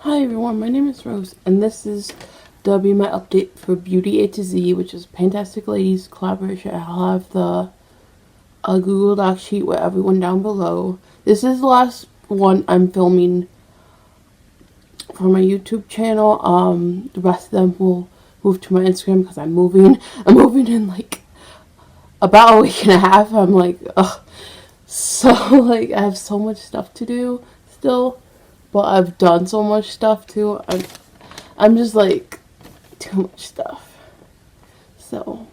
Hi everyone, my name is Rose, and this is my update for Beauty A to Z, which is Fantastic Ladies collaboration. I'll have the Google Doc sheet with everyone down below. This is the last one I'm filming for my YouTube channel. The rest of them will move to my Instagram because I'm moving. I'm moving in like about a week and a half. I'm like, ugh. So like I have so much stuff to do still. But I've done so much stuff too. I'm just like too much stuff. So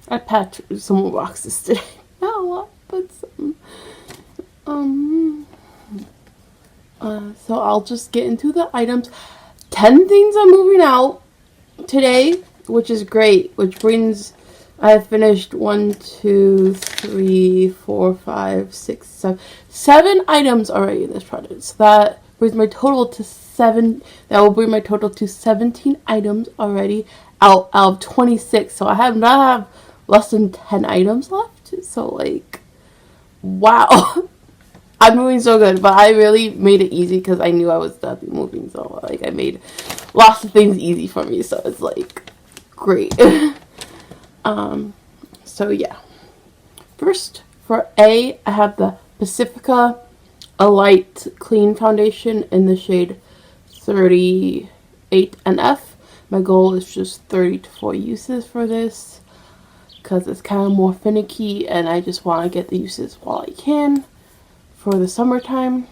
I packed some more boxes today. Not a lot, but some. So I'll just get into the items. 10 things I'm moving out today, which is great. Which brings I have finished 1, 2, 3, 4, 5, 6, 7. 7 items already in this project. So that brings my total to 7. That will bring my total to 17 items already out of 26. So I have less than 10 items left. So like, wow. I'm moving so good, but I really made it easy because I knew I was definitely moving. So like I made lots of things easy for me. So it's like great. So yeah. First for A, I have the Pacifica Alight Clean Foundation in the shade 38 NF. My goal is just 30 to 40 uses for this because it's kind of more finicky and I just want to get the uses while I can for the summertime.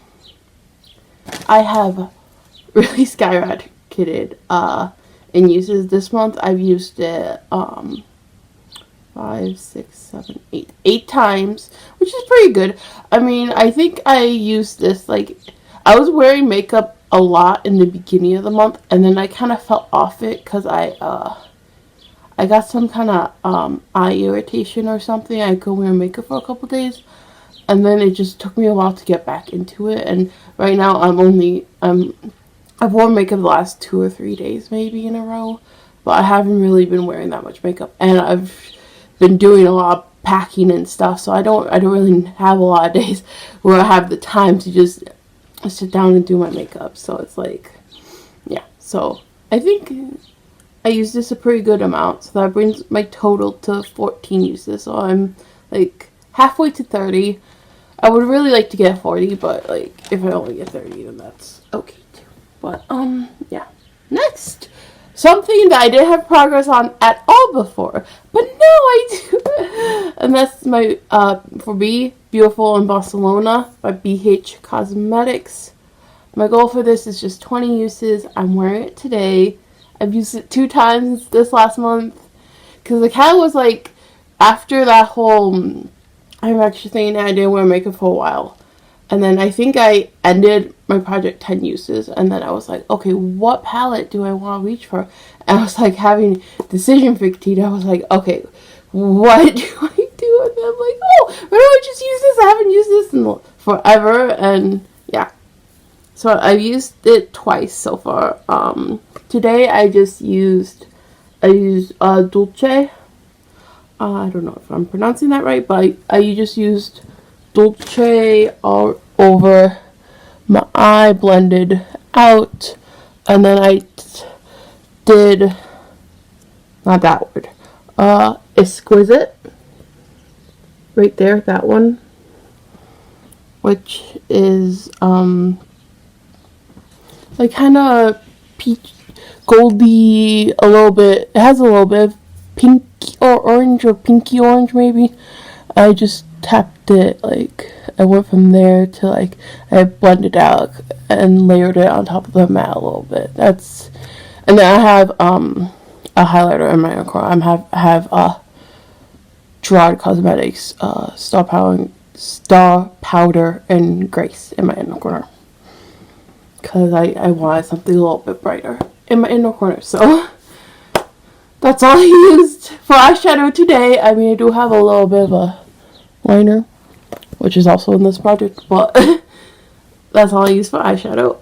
I have really skyrocketed in uses this month. I've used it 5, 6, 7, 8 times, which is pretty good. I mean, I think I used this, like, I was wearing makeup a lot in the beginning of the month, and then I kind of fell off it because I got some kind of eye irritation or something. I could wear makeup for a couple days, and then it just took me a while to get back into it, and right now I've worn makeup the last 2 or 3 days maybe in a row, but I haven't really been wearing that much makeup, and I've been doing a lot of packing and stuff, so I don't really have a lot of days where I have the time to just sit down and do my makeup. So it's like, yeah. So I think I used this a pretty good amount, so that brings my total to 14 uses. So I'm like halfway to 30. I would really like to get 40, but like if I only get 30, then that's okay too. But yeah. Next, something that I didn't have progress on at all before, but now I do. And that's my, for me, Beautiful in Barcelona by BH Cosmetics. My goal for this is just 20 uses. I'm wearing it today. I've used it 2 times this last month. Because the cat was like, after that whole, I'm actually saying I didn't wear makeup for a while. And then I think I ended my project 10 uses. And then I was like, okay, what palette do I want to reach for? And I was like having decision fatigue. I was like, okay, what do I do? And I'm like, oh, why don't I just use this? I haven't used this in forever. And yeah. So I've used it twice so far. Today I used Dulce. I don't know if I'm pronouncing that right, but I just used Dulce all over my eye, blended out, and then I did, not that word, Exquisite, right there, that one, which is, like kind of peach, goldy, a little bit, it has a little bit of pink or orange or pinky orange maybe. I just tapped it, like I went from there to like I blended out and layered it on top of the matte a little bit. And then I have a highlighter in my inner corner. I have Gerard Cosmetics Star Powder and Grace in my inner corner because I wanted something a little bit brighter in my inner corner. So that's all I used for eyeshadow today. I mean, I do have a little bit of a liner, which is also in this project, but that's all I use for eyeshadow.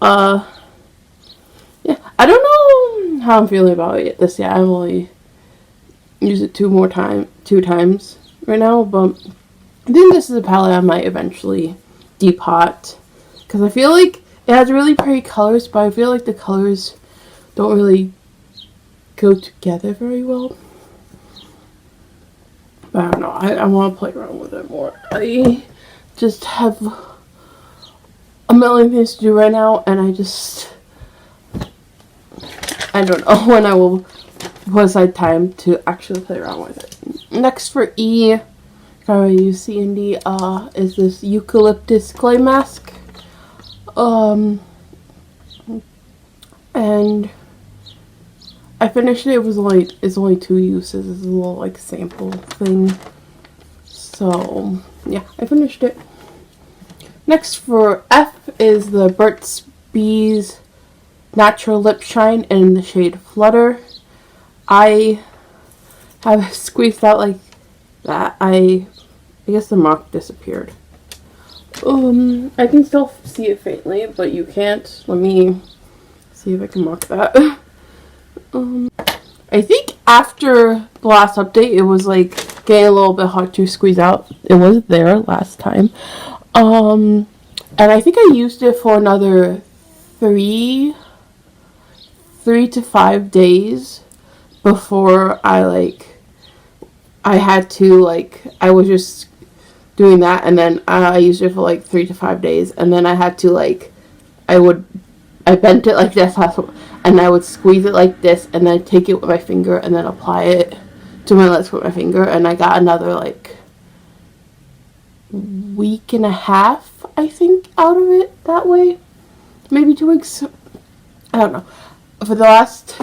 Yeah, I don't know how I'm feeling about it this year. I've only used it 2 times right now, but I think this is a palette I might eventually depot because I feel like It has really pretty colors, but I feel like the colors don't really go together very well. But I don't know. I want to play around with it more. I just have a million things to do right now, and I don't know when I will put aside time to actually play around with it. Next for E, I use C and D, is this eucalyptus clay mask. And I finished it. It's only 2 uses. It's a little like sample thing. So yeah, I finished it. Next for F is the Burt's Bees Natural Lip Shine in the shade Flutter. I have squeezed out like that. I guess the mark disappeared. I can still see it faintly, but you can't. Let me see if I can mark that. I think after the last update, it was like getting a little bit hard to squeeze out. It was there last time. And I think I used it for another 3 to 5 days before I had to I was just doing that, and then I used it for like 3 to 5 days, and then I had to I bent it like this, and I would squeeze it like this, and then take it with my finger, and then apply it to my lips with my finger, and I got another week and a half, I think, out of it that way. Maybe 2 weeks. I don't know. For the last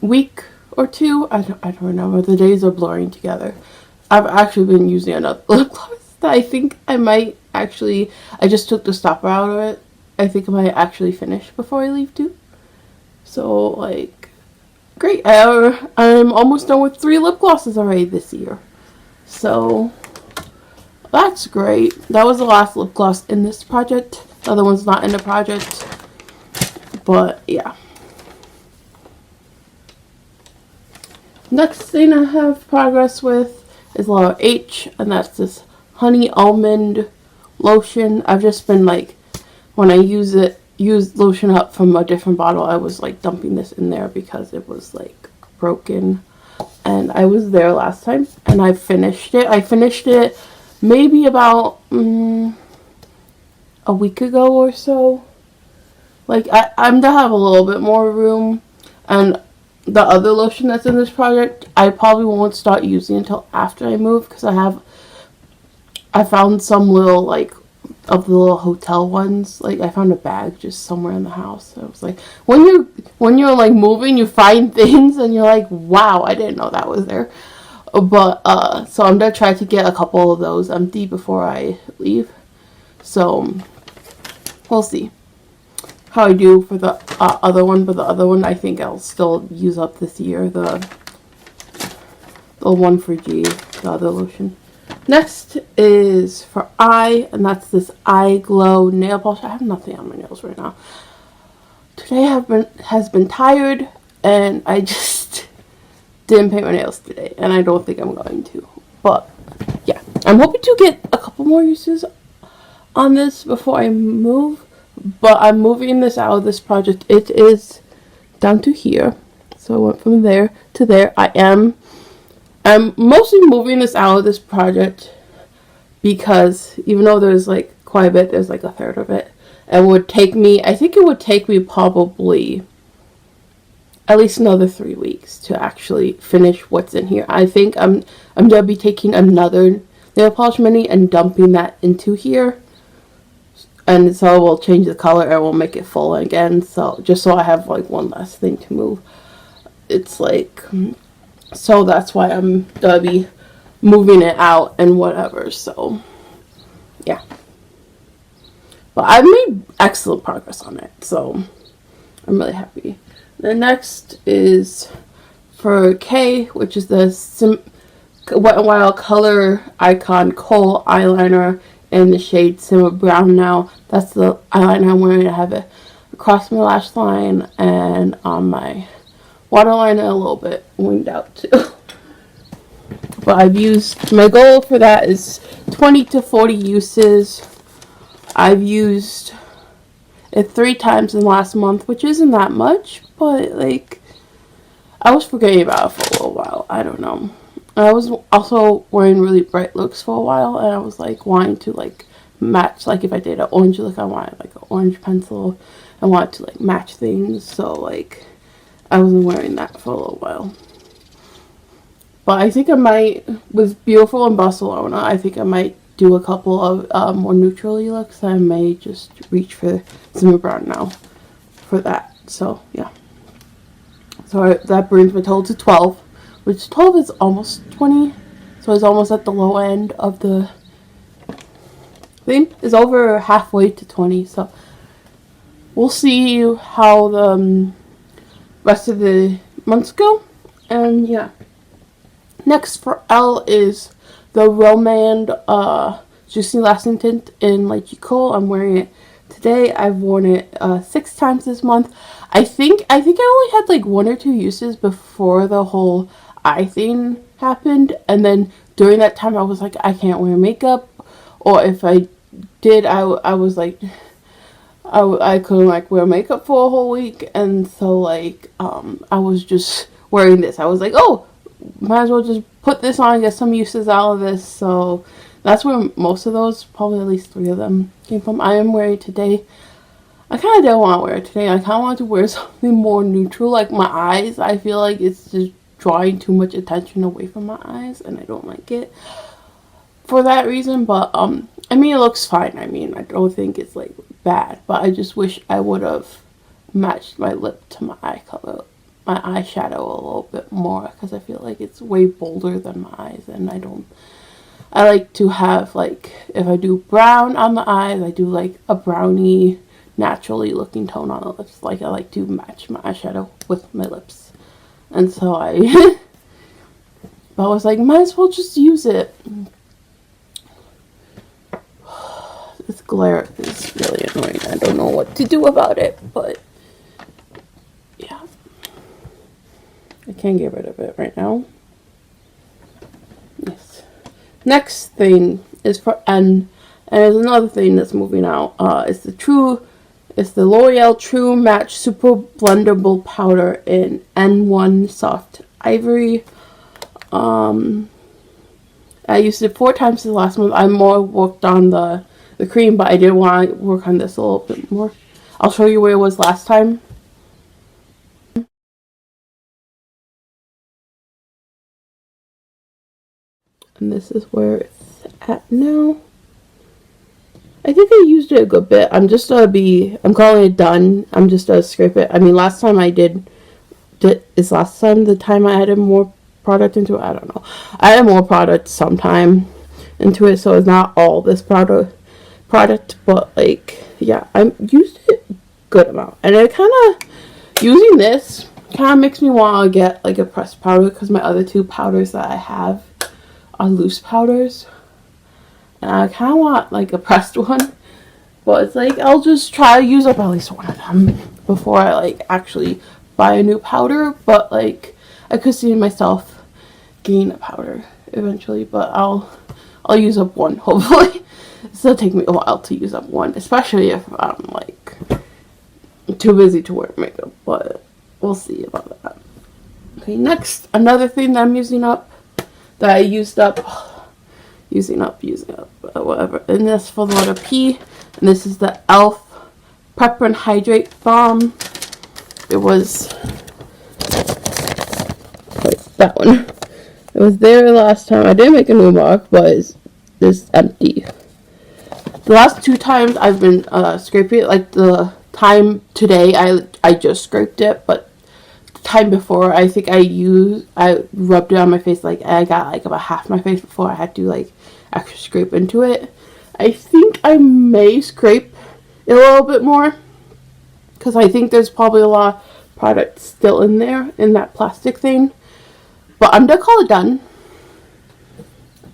week or 2, I don't remember. The days are blurring together. I've actually been using another lip gloss that I think I might actually, I just took the stopper out of it. I think I might actually finish before I leave too. So great. I'm almost done with 3 lip glosses already this year. So that's great. That was the last lip gloss in this project. The other one's not in the project. But yeah. Next thing I have progress with is letter H, and that's this honey almond lotion. I've just been when I use lotion up from a different bottle, I was dumping this in there because it was broken. And I was there last time, and I finished it. I finished it maybe about a week ago or so. I'm to have a little bit more room, and the other lotion that's in this project, I probably won't start using until after I move, because I found some little of the little hotel ones. I found a bag just somewhere in the house. I was when you're moving, you find things and you're wow, I didn't know that was there. But so I'm gonna try to get a couple of those empty before I leave. So we'll see how I do for the other one, but the other one I think I'll still use up this year, the one for G, the other lotion. Next is for I, and that's this Iglow nail polish. I have nothing on my nails right now. Today has been tired, and I just didn't paint my nails today, and I don't think I'm going to. But yeah, I'm hoping to get a couple more uses on this before I move. But I'm moving this out of this project. It is down to here. So I went from there to there. I'm mostly moving this out of this project because even though there's quite a bit, there's a third of it. I think it would take me probably at least another 3 weeks to actually finish what's in here. I think I'm gonna be taking another nail polish mini and dumping that into here. And so we'll change the color and we'll make it full again. So just so I have one last thing to move. It's so that's why I'm gonna be moving it out and whatever. So yeah. But I've made excellent progress on it. So I'm really happy. The next is for K, which is the Wet n Wild coloricon kohl eyeliner in the shade Simma Brown now. That's the eyeliner I'm wearing. I have it across my lash line and on my waterline, a little bit winged out too. But my goal for that is 20 to 40 uses. I've used it 3 times in the last month, which isn't that much, but like I was forgetting about it for a little while. I don't know. I was also wearing really bright looks for a while, and I was like wanting to like match, like if I did an orange look, I wanted like an orange pencil. I wanted to like match things, so like I wasn't wearing that for a little while. But I think I might, with Beautiful in Barcelona, I think I might do a couple of more neutrally looks. I may just reach for Simma Brown now for that. So yeah. So that brings my total to 12, which 12 is almost 20. So it's almost at the low end of the thing. It's over halfway to 20. So we'll see how the rest of the months go. And yeah. Next for L is the Romand Juicy Lasting Tint in Litchi Kohl. I'm wearing it today. I've worn it 6 times this month. I think I only had like 1 or 2 uses before the whole eye thing happened, and then during that time I was like, I can't wear makeup, or if I did, I was like, I couldn't like wear makeup for a whole week, and so like I was just wearing this. I was like, oh, might as well just put this on and get some uses out of this. So that's where most of those, probably at least 3 of them, came from. I am wearing it today. I kind of don't want to wear it today. I kind of want to wear something more neutral. Like my eyes, I feel like it's just drawing too much attention away from my eyes, and I don't like it for that reason. But I mean, it looks fine. I mean, I don't think it's like bad, but I just wish I would have matched my lip to my eye color, my eyeshadow a little bit more, because I feel like it's way bolder than my eyes, and I like to have, like, if I do brown on the eyes, I do like a brownie naturally looking tone on the lips. Like I like to match my eyeshadow with my lips, and so I was like, might as well just use it. This glare is really annoying. I don't know what to do about it, but yeah, I can't get rid of it right now. Yes. Next thing is for N, and there's another thing that's moving out. It's the L'Oreal True Match Super Blendable Powder in N1 Soft Ivory. I used it 4 times this last month. I more worked on the cream, but I did want to work on this a little bit more. I'll show you where it was last time. And this is where it's at now. I think I used it a good bit. I'm calling it done. I'm just gonna scrape it. I mean, last time I did is last time the time I added more product into it? I don't know. I added more product sometime into it, so it's not all this product, but like, yeah, I used it good amount. And it kind of, using this kind of makes me want to get like a pressed powder, because my other 2 powders that I have are loose powders. And I kind of want like a pressed one, but it's like I'll just try to use up at least one of them before I like actually buy a new powder. But like I could see myself getting a powder eventually, but I'll use up one hopefully. It's gonna take me a while to use up one, especially if I'm like too busy to wear makeup, but we'll see about that. Okay, next, another thing that I'm using up, that I used up, whatever. And this for the letter P, and this is the e.l.f. Prep and Hydrate Balm. It was like that one. It was there last time. I did make a new mark, but it's empty. The last 2 times I've been scraping it, like the time today I just scraped it, but the time before I think I rubbed it on my face. Like I got like about half my face before I had to like actually scrape into it. I think I may scrape it a little bit more, because I think there's probably a lot of product still in there in that plastic thing. But I'm gonna call it done,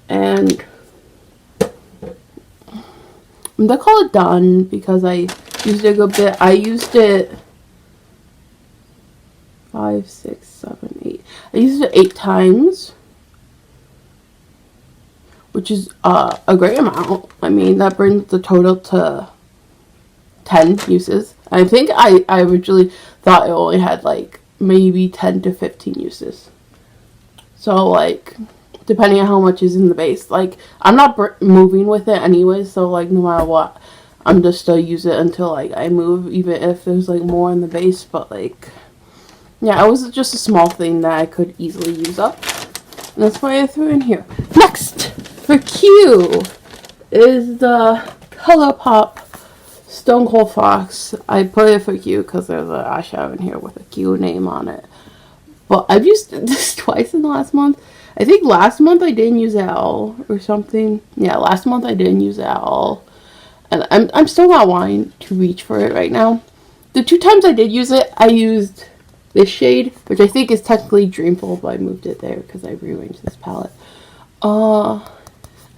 and I'm gonna call it done because I used it a good bit. I used it 5, 6, 7, 8. I used it 8 times, which is a great amount. I mean, that brings the total to 10 uses. I think I originally thought it only had like maybe 10 to 15 uses. So like, depending on how much is in the base. Like, I'm not moving with it anyway, so like no matter what, I'm just still use it until like I move, even if there's like more in the base. But like, yeah, it was just a small thing that I could easily use up. And that's why I threw it in here. Next, for Q, is the Colourpop Stone Cold Fox. I put it for Q because there's an eyeshadow in here with a Q name on it. But I've used this twice in the last month. I think last month I didn't use it at all or something. Yeah, last month I didn't use it at all. And I'm still not wanting to reach for it right now. The 2 times I did use it, I used this shade, which I think is technically Dreamful, but I moved it there because I rearranged this palette.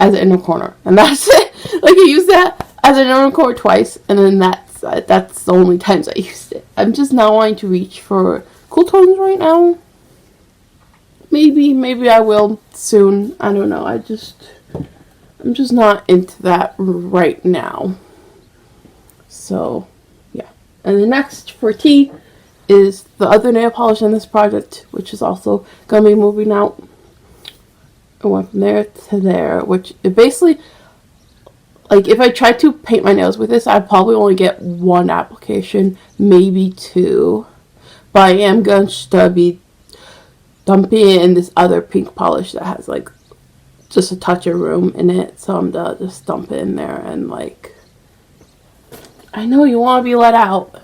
As an inner corner. And that's it. Like, I used that as an inner corner twice, and then that's the only times I used it. I'm just not wanting to reach for cool tones right now. Maybe I will soon. I don't know. I'm just not into that right now. So, yeah. And the next for T is the other nail polish in this project, which is also going to be moving out. I went from there to there, which it basically, like, if I tried to paint my nails with this, I'd probably only get 1 application, maybe 2. But I am going to be dumping it in this other pink polish that has like just a touch of room in it, so I'm gonna just dump it in there. And like, I know you want to be let out.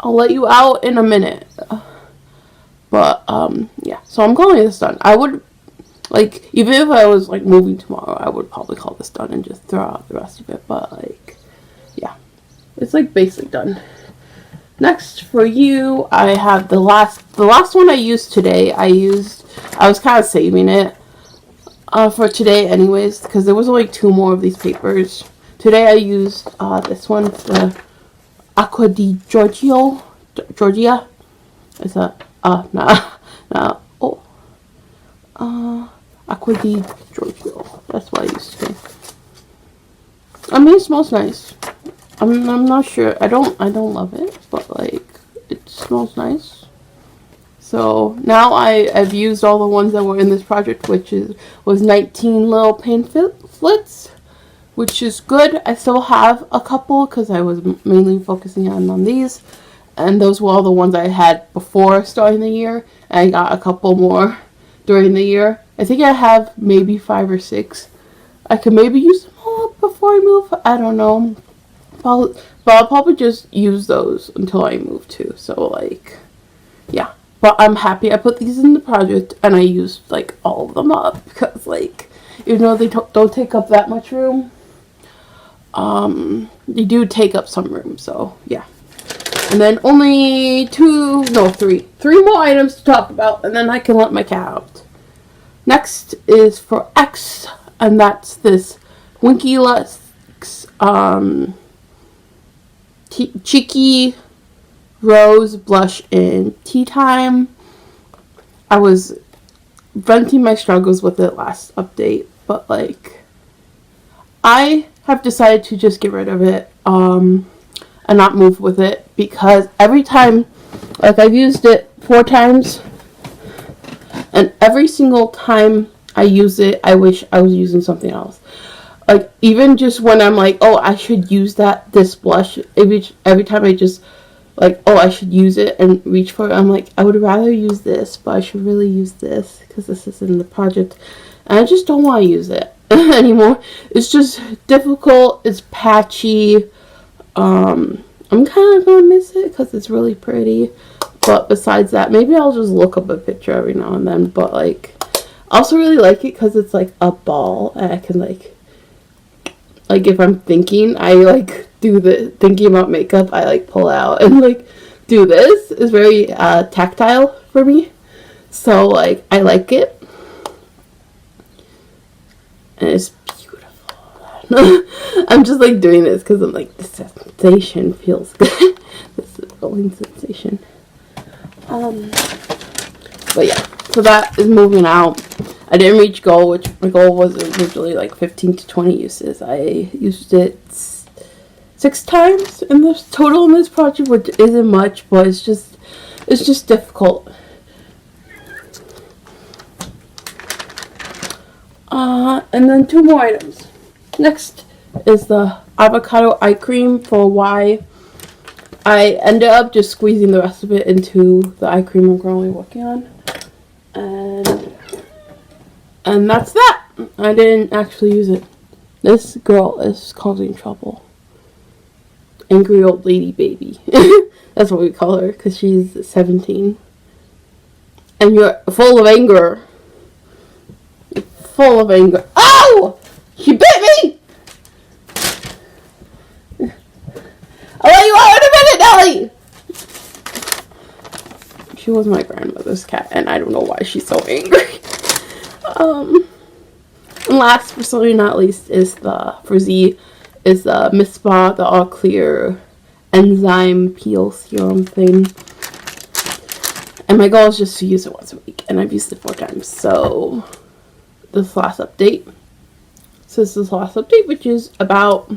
I'll let you out in a minute. But yeah, so I'm calling this done. I would, like, even if I was like moving tomorrow, I would probably call this done and just throw out the rest of it. But like, yeah, it's like basically done. Next for you, I have the last one I used today. I was kind of saving it for today anyways, because there was only 2 more of these papers. Today I used this one, the Aqua di Georgia. Is that Aqua di Giorgio. That's what I used today. I mean, it smells nice. I'm not sure. I don't love it, but like, it smells nice. So now I've used all the ones that were in this project, which was 19 little pamphlets, which is good. I still have a couple because I was mainly focusing on these, and those were all the ones I had before starting the year. And I got a couple more during the year. I think I have maybe 5 or 6. I could maybe use them all up before I move. I don't know. But I'll probably just use those until I move too. So like, yeah. But I'm happy I put these in the project and I used like all of them up, because like, even though they don't take up that much room, they do take up some room. So yeah. And then only 3 more items to talk about, and then I can let my cat out. Next is for X, and that's this Winky Lux Cheeky Rose Blush in Tea Time. I was venting my struggles with it last update, but like, I have decided to just get rid of it and not move with it, because every time, like, I've used it 4 times, and every single time I use it, I wish I was using something else. Like, even just when I'm like, oh, I should use this blush, every time I just, like, oh, I should use it and reach for it, I'm like, I would rather use this, but I should really use this, because this is in the project, and I just don't want to use it anymore. It's just difficult, it's patchy, I'm kind of going to miss it, because it's really pretty, but besides that, maybe I'll just look up a picture every now and then. But like, I also really like it because it's like a ball, and I can like if I'm thinking, I like thinking about makeup, I like pull out and like do this. It's very tactile for me, so like, I like it, and it's beautiful. I'm just like doing this because I'm like, the sensation feels good. This is rolling sensation. But yeah, so that is moving out. I didn't reach goal, which my goal was originally like 15 to 20 uses. I used it 6 times in this total in this project, which isn't much, but it's just difficult. And then 2 more items. Next is the avocado eye cream for Y. I ended up just squeezing the rest of it into the eye cream I'm currently working on. And that's that. I didn't actually use it. This girl is causing trouble. Angry old lady baby. That's what we call her, because she's 17. And you're full of anger. You're full of anger. Oh! She bit me! I'll let you out in a minute, Nelly! She was my grandmother's cat, and I don't know why she's so angry. And last, but certainly not least, is the Mispa, the all clear enzyme peel serum thing. And my goal is just to use it once a week, and I've used it 4 times. So this last update. So this is the last update, which is about,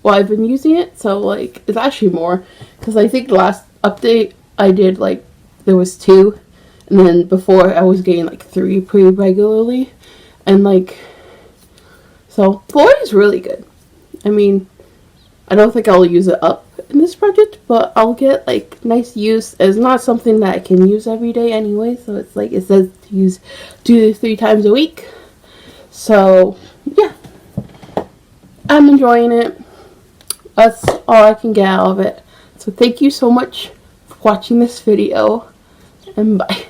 well, I've been using it, so like it's actually more, because I think the last update I did, like, there was 2, and then before I was getting like 3 pretty regularly, and like, so 4 is really good. I mean, I don't think I'll use it up in this project, but I'll get like nice use. It's not something that I can use every day anyway, so it's like it says to use 2 to 3 times a week. So yeah, I'm enjoying it. That's all I can get out of it. So thank you so much for watching this video, and bye.